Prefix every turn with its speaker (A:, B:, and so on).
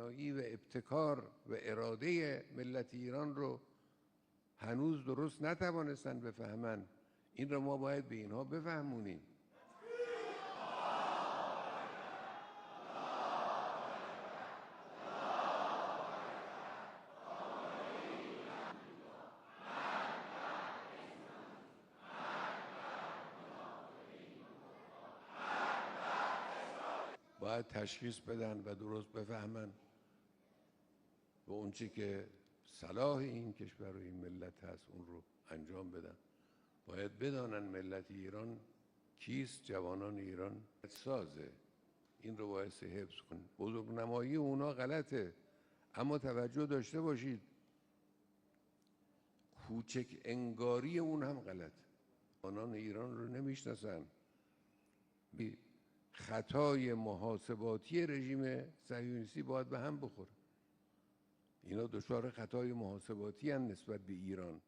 A: توانایی و ابتکار و اراده ملت ایران رو هنوز درست نتوانستن بفهمن. این رو ما باید به اینها بفهمونیم. باید تشخیص بدن و درست بفهمن و اون چی که صلاح این کشور و این ملت هست اون رو انجام بدن. باید بدانن ملت ایران کیست، جوانان ایران سازه. این رو باید حفظ کن. بزرگنمایی اونا غلطه، اما توجه داشته باشید کوچک انگاری اون هم غلطه. جوانان ایران رو نمیشناسن. خطای محاسباتی رژیم صهیونیستی باید به هم بخوره. اینا دچار خطای محاسباتی هستند نسبت به ایران.